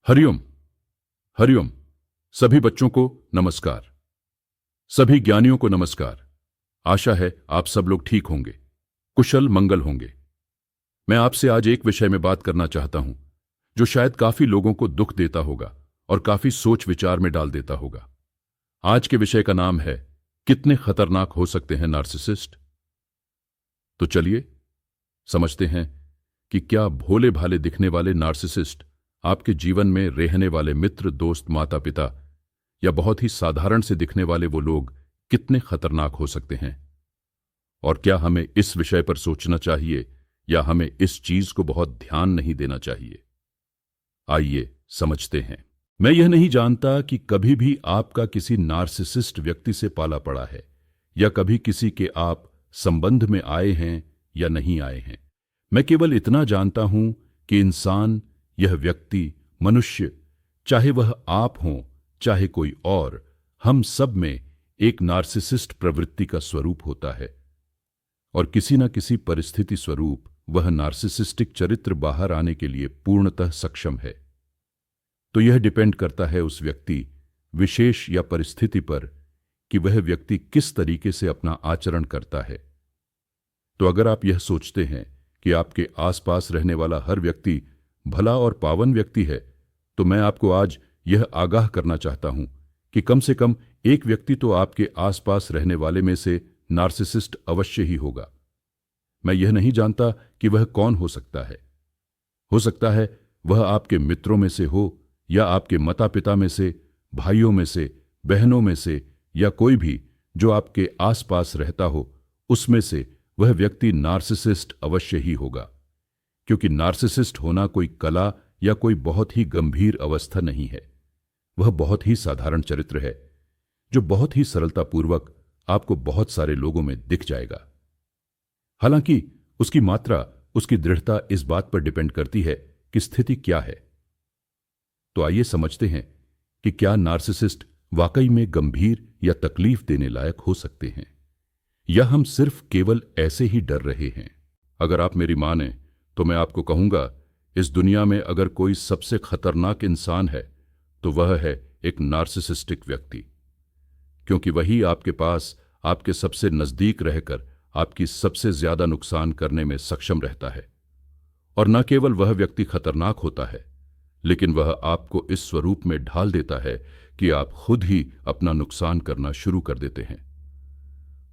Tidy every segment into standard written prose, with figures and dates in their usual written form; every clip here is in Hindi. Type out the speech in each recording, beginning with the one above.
हरिओम। हरिओम। सभी बच्चों को नमस्कार। सभी ज्ञानियों को नमस्कार। आशा है आप सब लोग ठीक होंगे, कुशल मंगल होंगे। मैं आपसे आज एक विषय में बात करना चाहता हूं जो शायद काफी लोगों को दुख देता होगा और काफी सोच विचार में डाल देता होगा। आज के विषय का नाम है कितने खतरनाक हो सकते हैं नार्सिसिस्ट। तो चलिए समझते हैं कि क्या भोले भाले दिखने वाले नार्सिसिस्ट आपके जीवन में रहने वाले मित्र, दोस्त, माता पिता या बहुत ही साधारण से दिखने वाले वो लोग कितने खतरनाक हो सकते हैं। और क्या हमें इस विषय पर सोचना चाहिए या हमें इस चीज को बहुत ध्यान नहीं देना चाहिए। आइए समझते हैं। मैं यह नहीं जानता कि कभी भी आपका किसी नार्सिसिस्ट व्यक्ति से पाला पड़ा है या कभी किसी के आप संबंध में आए हैं या नहीं आए हैं। मैं केवल इतना जानता हूं कि इंसान, यह व्यक्ति, मनुष्य, चाहे वह आप हों चाहे कोई और, हम सब में एक नार्सिसिस्ट प्रवृत्ति का स्वरूप होता है और किसी न किसी परिस्थिति स्वरूप वह नार्सिसिस्टिक चरित्र बाहर आने के लिए पूर्णतः सक्षम है। तो यह डिपेंड करता है उस व्यक्ति, विशेष या परिस्थिति पर कि वह व्यक्ति किस तरीके से अपना आचरण करता है। तो अगर आप यह सोचते हैं कि आपके आसपास रहने वाला हर व्यक्ति भला और पावन व्यक्ति है, तो मैं आपको आज यह आगाह करना चाहता हूं कि कम से कम एक व्यक्ति तो आपके आसपास रहने वाले में से नार्सिसिस्ट अवश्य ही होगा। मैं यह नहीं जानता कि वह कौन हो सकता है। हो सकता है वह आपके मित्रों में से हो या आपके माता पिता में से, भाइयों में से, बहनों में से, या कोई भी जो आपके आसपास रहता हो, उसमें से वह व्यक्ति नार्सिसिस्ट अवश्य ही होगा। क्योंकि नार्सिसिस्ट होना कोई कला या कोई बहुत ही गंभीर अवस्था नहीं है। वह बहुत ही साधारण चरित्र है जो बहुत ही सरलतापूर्वक आपको बहुत सारे लोगों में दिख जाएगा। हालांकि उसकी मात्रा, उसकी दृढ़ता इस बात पर डिपेंड करती है कि स्थिति क्या है। तो आइए समझते हैं कि क्या नार्सिसिस्ट वाकई में गंभीर या तकलीफ देने लायक हो सकते हैं या हम सिर्फ केवल ऐसे ही डर रहे हैं। अगर आप मेरी माने तो मैं आपको कहूंगा, इस दुनिया में अगर कोई सबसे खतरनाक इंसान है तो वह है एक नार्सिसिस्टिक व्यक्ति। क्योंकि वही आपके पास, आपके सबसे नजदीक रहकर आपकी सबसे ज्यादा नुकसान करने में सक्षम रहता है। और न केवल वह व्यक्ति खतरनाक होता है, लेकिन वह आपको इस स्वरूप में ढाल देता है कि आप खुद ही अपना नुकसान करना शुरू कर देते हैं।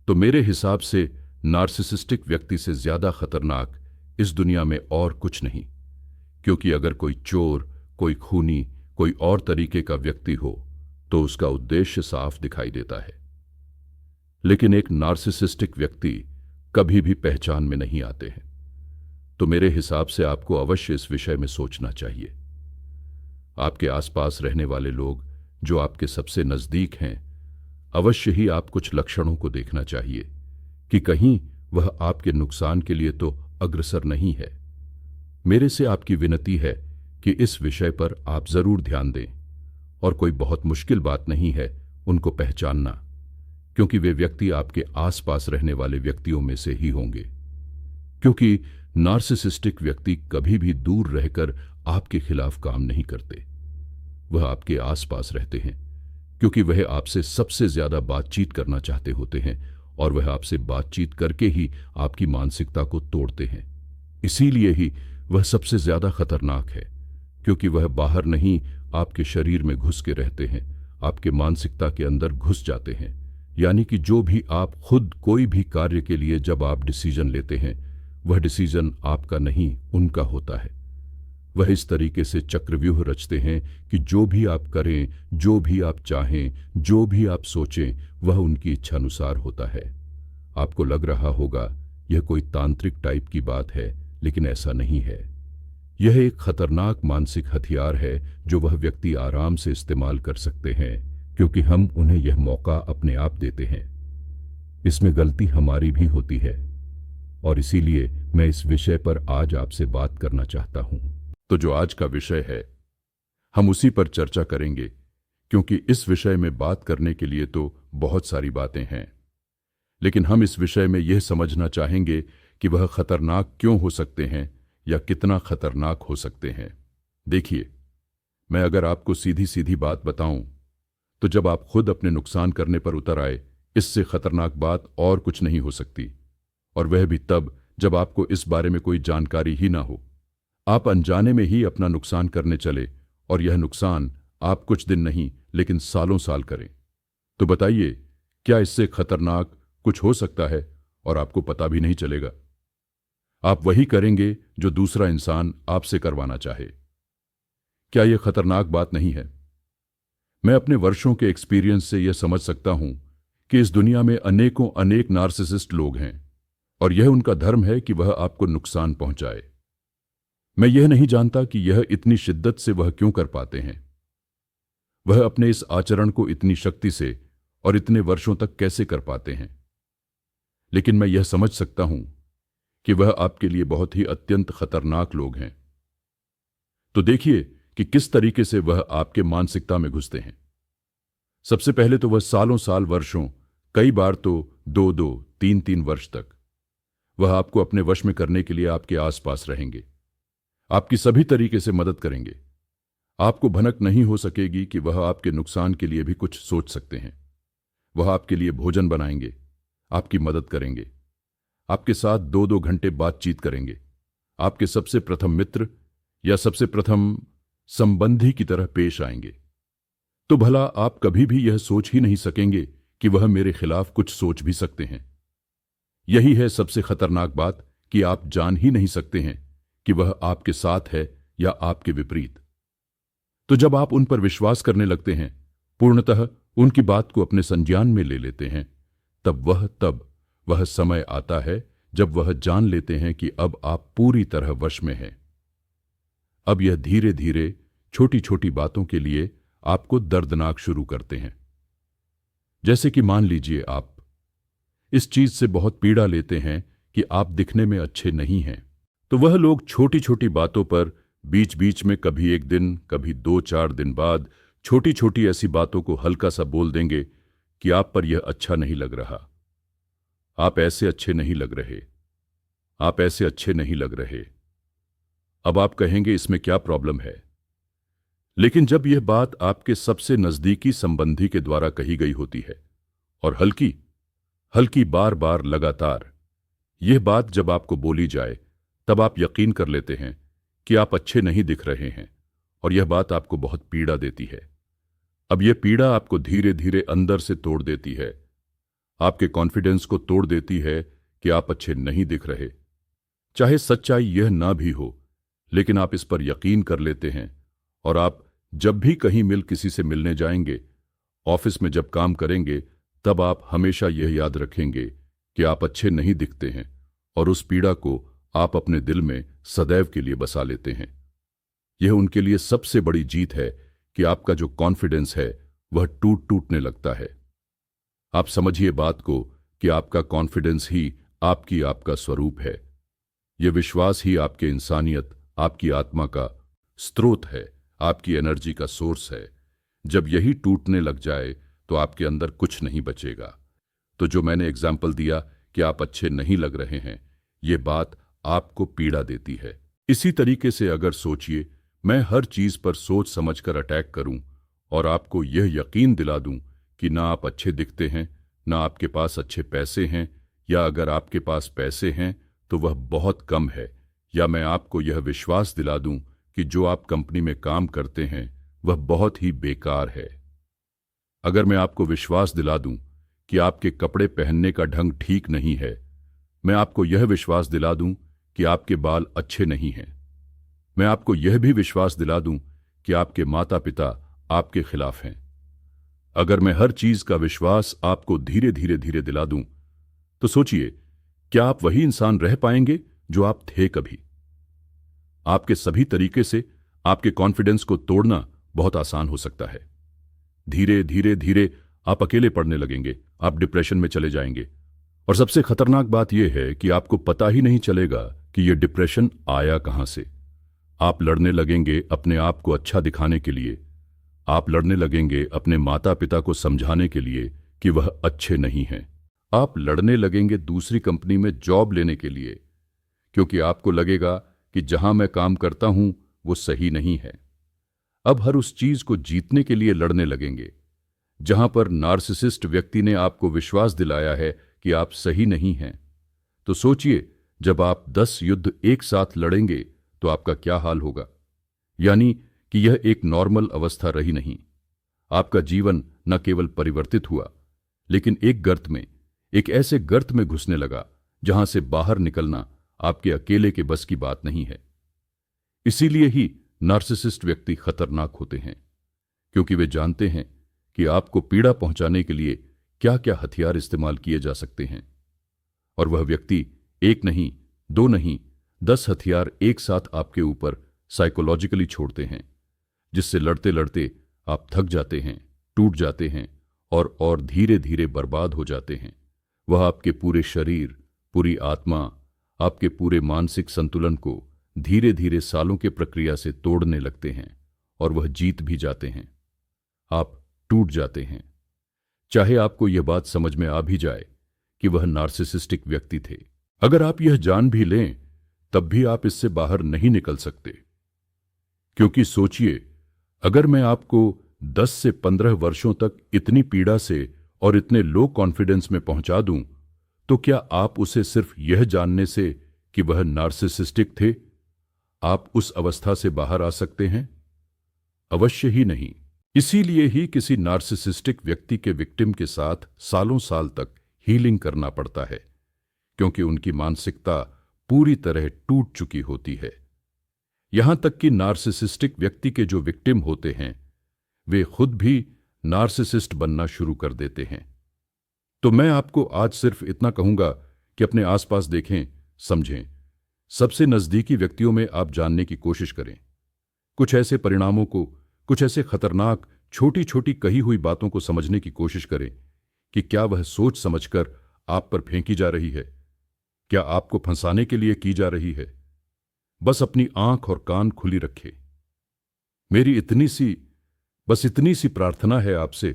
तो मेरे हिसाब से नार्सिसिस्टिक व्यक्ति से ज्यादा खतरनाक इस दुनिया में और कुछ नहीं। क्योंकि अगर कोई चोर, कोई खूनी, कोई और तरीके का व्यक्ति हो तो उसका उद्देश्य साफ दिखाई देता है। लेकिन एक नार्सिसिस्टिक व्यक्ति कभी भी पहचान में नहीं आते हैं। तो मेरे हिसाब से आपको अवश्य इस विषय में सोचना चाहिए। आपके आसपास रहने वाले लोग जो आपके सबसे नजदीक हैं, अवश्य ही आप कुछ लक्षणों को देखना चाहिए कि कहीं वह आपके नुकसान के लिए तो अग्रसर नहीं है। मेरे से आपकी विनती है कि इस विषय पर आप जरूर ध्यान दें। और कोई बहुत मुश्किल बात नहीं है उनको पहचानना, क्योंकि वे व्यक्ति आपके आसपास रहने वाले व्यक्तियों में से ही होंगे। क्योंकि नार्सिसिस्टिक व्यक्ति कभी भी दूर रहकर आपके खिलाफ काम नहीं करते। वह आपके आसपास रहते हैं क्योंकि वह आपसे सबसे ज्यादा बातचीत करना चाहते होते हैं और वह आपसे बातचीत करके ही आपकी मानसिकता को तोड़ते हैं। इसीलिए ही वह सबसे ज्यादा खतरनाक है, क्योंकि वह बाहर नहीं, आपके शरीर में घुस के रहते हैं, आपके मानसिकता के अंदर घुस जाते हैं। यानी कि जो भी आप खुद कोई भी कार्य के लिए जब आप डिसीजन लेते हैं, वह डिसीजन आपका नहीं, उनका होता है। वह इस तरीके से चक्रव्यूह रचते हैं कि जो भी आप करें, जो भी आप चाहें, जो भी आप सोचें, वह उनकी इच्छानुसार होता है। आपको लग रहा होगा यह कोई तांत्रिक टाइप की बात है, लेकिन ऐसा नहीं है। यह एक खतरनाक मानसिक हथियार है जो वह व्यक्ति आराम से इस्तेमाल कर सकते हैं, क्योंकि हम उन्हें यह मौका अपने आप देते हैं। इसमें गलती हमारी भी होती है और इसीलिए मैं इस विषय पर आज आपसे बात करना चाहता हूं। तो जो आज का विषय है, हम उसी पर चर्चा करेंगे, क्योंकि इस विषय में बात करने के लिए तो बहुत सारी बातें हैं, लेकिन हम इस विषय में यह समझना चाहेंगे कि वह खतरनाक क्यों हो सकते हैं या कितना खतरनाक हो सकते हैं। देखिए, मैं अगर आपको सीधी सीधी बात बताऊं, तो जब आप खुद अपने नुकसान करने पर उतर आए, इससे खतरनाक बात और कुछ नहीं हो सकती। और वह भी तब जब आपको इस बारे में कोई जानकारी ही ना हो। आप अनजाने में ही अपना नुकसान करने चले, और यह नुकसान आप कुछ दिन नहीं लेकिन सालों साल करें। तो बताइए, क्या इससे खतरनाक कुछ हो सकता है और आपको पता भी नहीं चलेगा? आप वही करेंगे जो दूसरा इंसान आपसे करवाना चाहे। क्या यह खतरनाक बात नहीं है? मैं अपने वर्षों के एक्सपीरियंस से यह समझ सकता हूं कि इस दुनिया में अनेकों अनेक नार्सिसिस्ट लोग हैं, और यह उनका धर्म है कि वह आपको नुकसान पहुंचाए। मैं यह नहीं जानता कि यह इतनी शिद्दत से वह क्यों कर पाते हैं। वह अपने इस आचरण को इतनी शक्ति से और इतने वर्षों तक कैसे कर पाते हैं। लेकिन मैं यह समझ सकता हूं कि वह आपके लिए बहुत ही अत्यंत खतरनाक लोग हैं। तो देखिए कि किस तरीके से वह आपके मानसिकता में घुसते हैं। सबसे पहले तो वह सालों साल, वर्षों, कई बार तो 2-2, 3-3 वर्ष तक वह आपको अपने वश में करने के लिए आपके आसपास रहेंगे, आपकी सभी तरीके से मदद करेंगे। आपको भनक नहीं हो सकेगी कि वह आपके नुकसान के लिए भी कुछ सोच सकते हैं। वह आपके लिए भोजन बनाएंगे, आपकी मदद करेंगे, आपके साथ 2-2 घंटे बातचीत करेंगे, आपके सबसे प्रथम मित्र या सबसे प्रथम संबंधी की तरह पेश आएंगे। तो भला आप कभी भी यह सोच ही नहीं सकेंगे कि वह मेरे खिलाफ कुछ सोच भी सकते हैं। यही है सबसे खतरनाक बात, कि आप जान ही नहीं सकते हैं कि वह आपके साथ है या आपके विपरीत। तो जब आप उन पर विश्वास करने लगते हैं, पूर्णतः उनकी बात को अपने संज्ञान में ले लेते हैं, तब वह समय आता है जब वह जान लेते हैं कि अब आप पूरी तरह वश में हैं। अब यह धीरे धीरे छोटी छोटी बातों के लिए आपको दर्दनाक शुरू करते हैं। जैसे कि मान लीजिए आप इस चीज से बहुत पीड़ा लेते हैं कि आप दिखने में अच्छे नहीं हैं, तो वह लोग छोटी छोटी बातों पर बीच बीच में, कभी एक दिन, कभी 2-4 दिन बाद, छोटी छोटी ऐसी बातों को हल्का सा बोल देंगे कि आप पर यह अच्छा नहीं लग रहा, आप ऐसे अच्छे नहीं लग रहे, आप ऐसे अच्छे नहीं लग रहे। अब आप कहेंगे इसमें क्या प्रॉब्लम है? लेकिन जब यह बात आपके सबसे नजदीकी संबंधी के द्वारा कही गई होती है, और हल्की हल्की बार बार लगातार यह बात जब आपको बोली जाए, तब आप यकीन कर लेते हैं कि आप अच्छे नहीं दिख रहे हैं, और यह बात आपको बहुत पीड़ा देती है। अब यह पीड़ा आपको धीरे धीरे अंदर से तोड़ देती है, आपके कॉन्फिडेंस को तोड़ देती है कि आप अच्छे नहीं दिख रहे। चाहे सच्चाई यह ना भी हो, लेकिन आप इस पर यकीन कर लेते हैं, और आप जब भी कहीं किसी से मिलने जाएंगे, ऑफिस में जब काम करेंगे, तब आप हमेशा यह याद रखेंगे कि आप अच्छे नहीं दिखते हैं, और उस पीड़ा को आप अपने दिल में सदैव के लिए बसा लेते हैं। यह उनके लिए सबसे बड़ी जीत है कि आपका जो कॉन्फिडेंस है वह टूटने लगता है। आप समझिए बात को कि आपका कॉन्फिडेंस ही आपका स्वरूप है। यह विश्वास ही आपके इंसानियत, आपकी आत्मा का स्रोत है, आपकी एनर्जी का सोर्स है। जब यही टूटने लग जाए तो आपके अंदर कुछ नहीं बचेगा। तो जो मैंने एग्जाम्पल दिया कि आप अच्छे नहीं लग रहे हैं, यह बात आपको पीड़ा देती है। इसी तरीके से अगर सोचिए, मैं हर चीज पर सोच समझकर अटैक करूं और आपको यह यकीन दिला दूं कि ना आप अच्छे दिखते हैं, ना आपके पास अच्छे पैसे हैं, या अगर आपके पास पैसे हैं तो वह बहुत कम है, या मैं आपको यह विश्वास दिला दूं कि जो आप कंपनी में काम करते हैं वह बहुत ही बेकार है। अगर मैं आपको विश्वास दिला दूं कि आपके कपड़े पहनने का ढंग ठीक नहीं है, मैं आपको यह विश्वास दिला दूं कि आपके बाल अच्छे नहीं हैं, मैं आपको यह भी विश्वास दिला दूं कि आपके माता पिता आपके खिलाफ हैं, अगर मैं हर चीज का विश्वास आपको धीरे धीरे धीरे दिला दूं, तो सोचिए, क्या आप वही इंसान रह पाएंगे जो आप थे कभी? आपके सभी तरीके से आपके कॉन्फिडेंस को तोड़ना बहुत आसान हो सकता है। धीरे धीरे धीरे आप अकेले पड़ने लगेंगे, आप डिप्रेशन में चले जाएंगे, और सबसे खतरनाक बात यह है कि आपको पता ही नहीं चलेगा कि यह डिप्रेशन आया कहां से। आप लड़ने लगेंगे अपने आप को अच्छा दिखाने के लिए, आप लड़ने लगेंगे अपने माता पिता को समझाने के लिए कि वह अच्छे नहीं हैं, आप लड़ने लगेंगे दूसरी कंपनी में जॉब लेने के लिए, क्योंकि आपको लगेगा कि जहां मैं काम करता हूं वो सही नहीं है। अब हर उस चीज को जीतने के लिए लड़ने लगेंगे जहां पर नार्सिसिस्ट व्यक्ति ने आपको विश्वास दिलाया है कि आप सही नहीं हैं। तो सोचिए, जब आप 10 युद्ध एक साथ लड़ेंगे तो आपका क्या हाल होगा। यानी कि यह एक नॉर्मल अवस्था रही नहीं। आपका जीवन न केवल परिवर्तित हुआ, लेकिन एक ऐसे गर्त में घुसने लगा जहां से बाहर निकलना आपके अकेले के बस की बात नहीं है। इसीलिए ही नार्सिसिस्ट व्यक्ति खतरनाक होते हैं, क्योंकि वे जानते हैं कि आपको पीड़ा पहुंचाने के लिए क्या क्या हथियार इस्तेमाल किए जा सकते हैं। और वह व्यक्ति एक नहीं, दो नहीं, 10 हथियार एक साथ आपके ऊपर साइकोलॉजिकली छोड़ते हैं, जिससे लड़ते लड़ते आप थक जाते हैं, टूट जाते हैं और धीरे धीरे बर्बाद हो जाते हैं। वह आपके पूरे शरीर, पूरी आत्मा, आपके पूरे मानसिक संतुलन को धीरे धीरे सालों के प्रक्रिया से तोड़ने लगते हैं और वह जीत भी जाते हैं। आप टूट जाते हैं, चाहे आपको यह बात समझ में आ भी जाए कि वह नार्सिसिस्टिक व्यक्ति थे। अगर आप यह जान भी लें तब भी आप इससे बाहर नहीं निकल सकते। क्योंकि सोचिए, अगर मैं आपको 10 से 15 वर्षों तक इतनी पीड़ा से और इतने लो कॉन्फिडेंस में पहुंचा दूं, तो क्या आप उसे सिर्फ यह जानने से कि वह नार्सिसिस्टिक थे, आप उस अवस्था से बाहर आ सकते हैं? अवश्य ही नहीं। इसीलिए ही किसी नार्सिसिस्टिक व्यक्ति के विक्टिम के साथ सालों साल तक हीलिंग करना पड़ता है, क्योंकि उनकी मानसिकता पूरी तरह टूट चुकी होती है। यहां तक कि नार्सिसिस्टिक व्यक्ति के जो विक्टिम होते हैं, वे खुद भी नार्सिसिस्ट बनना शुरू कर देते हैं। तो मैं आपको आज सिर्फ इतना कहूंगा कि अपने आसपास देखें, समझें। सबसे नजदीकी व्यक्तियों में आप जानने की कोशिश करें। कुछ ऐसे परिणामों को, कुछ ऐसे खतरनाक छोटी छोटी कही हुई बातों को समझने की कोशिश करें कि क्या वह सोच समझकर आप पर फेंकी जा रही है, क्या आपको फंसाने के लिए की जा रही है। बस अपनी आंख और कान खुली रखें। मेरी इतनी सी प्रार्थना है आपसे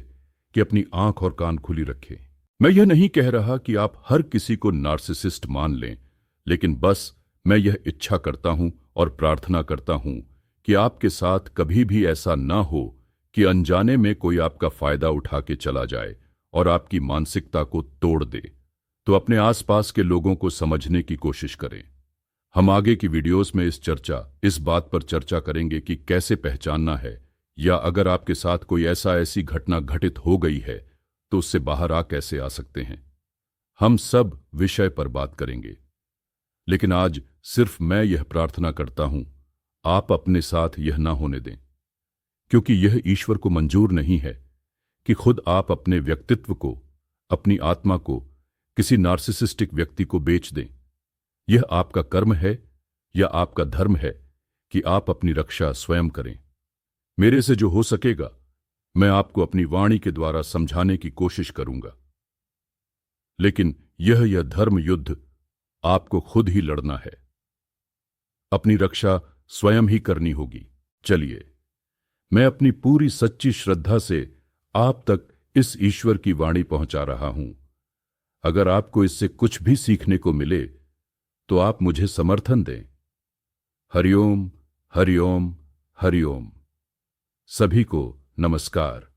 कि अपनी आंख और कान खुली रखें। मैं यह नहीं कह रहा कि आप हर किसी को नार्सिसिस्ट मान लें, लेकिन बस मैं यह इच्छा करता हूं और प्रार्थना करता हूं कि आपके साथ कभी भी ऐसा ना हो कि अनजाने में कोई आपका फायदा उठा के चला जाए और आपकी मानसिकता को तोड़ दे। तो अपने आसपास के लोगों को समझने की कोशिश करें। हम आगे की वीडियोस में इस बात पर चर्चा करेंगे कि कैसे पहचानना है, या अगर आपके साथ कोई ऐसी घटना घटित हो गई है तो उससे बाहर कैसे आ सकते हैं। हम सब विषय पर बात करेंगे, लेकिन आज सिर्फ मैं यह प्रार्थना करता हूं, आप अपने साथ यह ना होने दें, क्योंकि यह ईश्वर को मंजूर नहीं है कि खुद आप अपने व्यक्तित्व को, अपनी आत्मा को किसी नार्सिसिस्टिक व्यक्ति को बेच दें। यह आपका कर्म है या आपका धर्म है कि आप अपनी रक्षा स्वयं करें। मेरे से जो हो सकेगा मैं आपको अपनी वाणी के द्वारा समझाने की कोशिश करूंगा, लेकिन यह धर्म युद्ध आपको खुद ही लड़ना है। अपनी रक्षा स्वयं ही करनी होगी। चलिए, मैं अपनी पूरी सच्ची श्रद्धा से आप तक इस ईश्वर की वाणी पहुंचा रहा हूं। अगर आपको इससे कुछ भी सीखने को मिले तो आप मुझे समर्थन दें। हरिओम, हरिओम, हरिओम। सभी को नमस्कार।